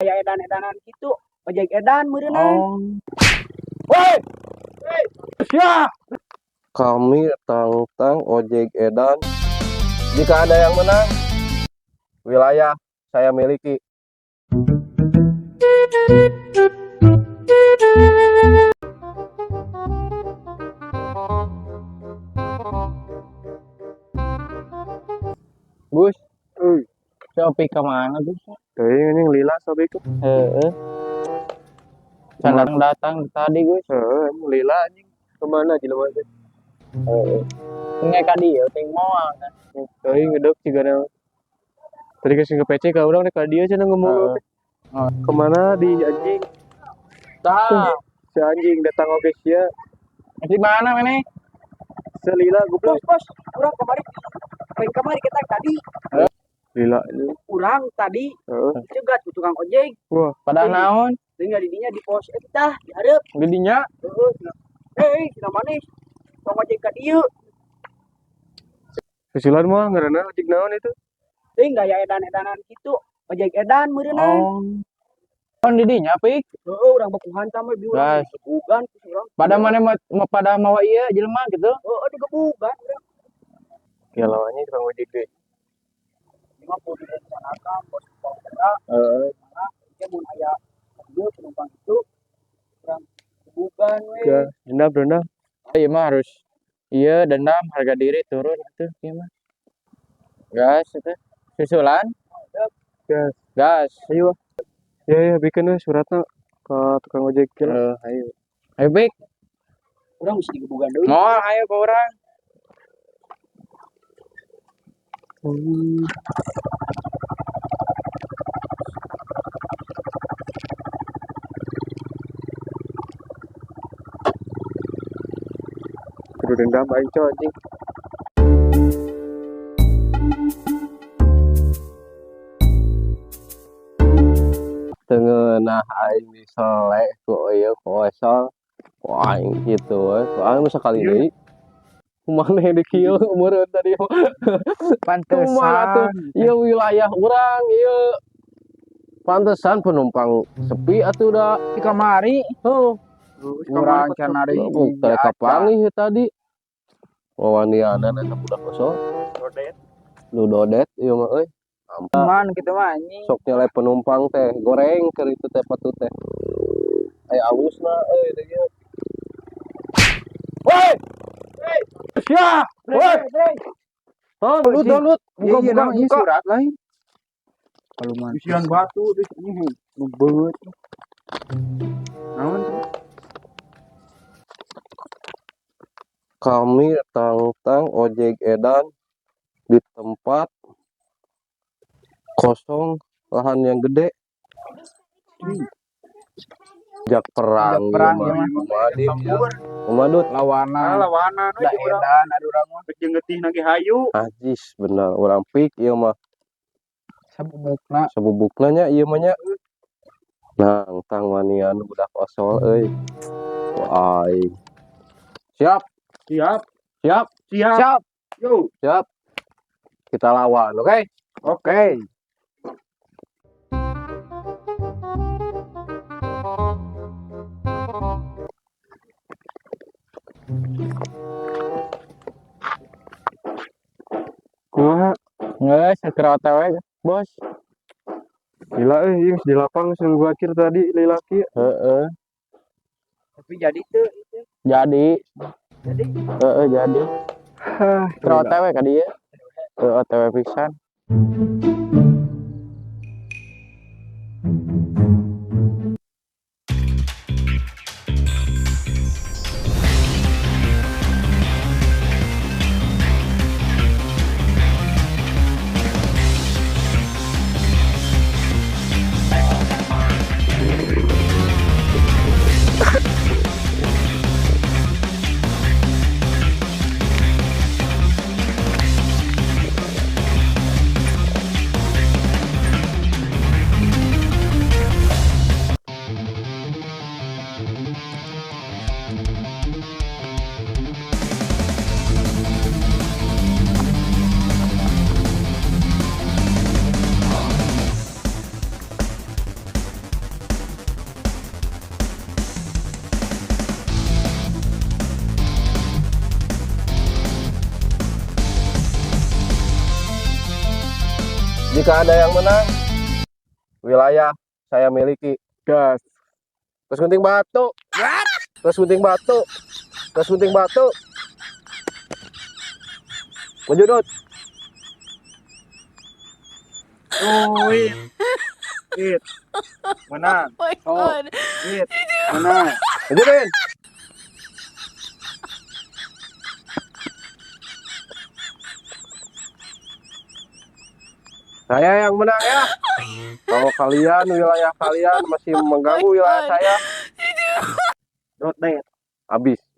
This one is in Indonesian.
kayak edan-edanan gitu, ojek edan meureunna. Oh. Woi. Ya. Kami tentang ojek edan. Jika ada yang menang, wilayah saya miliki. Gus. Sopi kemana Gus? Tuh ini lila sobi ke. Sadang datang tadi Gus. Lila anjing. Kemana di luar teh? Nge ka dieu ting moal. Teuing ngedek juga na. Tadi kasih ke PC ka urang ka dia cenah ngomong. Kemana di anjing? Tah. Si anjing datang oke sia. Di mana mene? Selila goblok. Bos, urang kemari kita tadi. Lila ini. Urang tadi cegat ku tukang ojek. Wah, Pada naon? Tinggal di dinya di pos eta di hareup. Di dinya? Cenah manis. Tong ojek ka dieu. Susulan mah ngaranna ojek naon itu? Teuing gaya edan-edanan gitu, ojek edan meureunna. Oh. Kon di dinya pik? Heeh, urang baku hantam we urang gebugan ku urang. Pada mana pada mawa ieu jelema gitu? Heeh, digebugan urang. Ya lawannya tukang ojek deh. Cuma kudu direncanakan bos pokoknya. Ieu mun aya ieu penumpang itu urang gebugan we. Ya, dendam. Iya mah harus iya dendam harga diri turun itu iya mah. Gas itu susulan. Gas. Ayo. Ya bikin we suratna ke tukang ojek kieu. Ayo. Ayo Bik. Urang mesti digebugan deui. Moal ayo ke urang. Kudu dendam aing coy anjing. Tengeunah aing diselek ku ieu kosong. Wah aing kitu we. Aing mah sakali deui. Kumaha di kieu meureun tadi mah. Kumaha atuh ieu wilayah urang ieu. Pantesan penumpang sepi atuh da Di kamari. heuh. Urang can ari Mereka panggih tadi. Wawaniana eta budak kosong. Lu dodet ieu mah euy. Man gitu mah anjing. Sok nyalai penumpang teh goreng keur itu teh patu teh. Aya ausna euy teh ieu. Woi! Ya! Woi! Oh, download. Buka surat lain. Kalau mah Isian batu di sini. beut. Naon? Kami tentang ojek edan di tempat kosong lahan yang gede. Jak perang Jak perang ieu mah. ieu Kumadut lawanan. Lawanan Da edan adu urang mah jeung getih nage hayu. najis bener urang pik ieu mah. sabubukna. Sabubukna nya ieu mah nya. Nah, tang wanian budak osol euy. Wah, aing. Siap. Siap. Siap. Yo. Siap. Kita lawan, oke? Oke. Kumaha? Geus segera OTW bos. Gila geus di lapang sing gua akhir tadi lilaki. Heeh. Tapi jadi tuh itu. Jadi. Jadi Jadi. Segera OTW ka dieu. OTW pisan. Jika ada yang menang, wilayah saya miliki. Gas. Terus gunting batu. Terus gunting batu. Terus gunting batu. Menjudut. Wait. Wait. Menang. Oh my Oh. god. Wait. Menang. Menjudin. Saya yang menang ya. Kalau kalian, wilayah kalian masih mengganggu wilayah saya, Not bad. habis.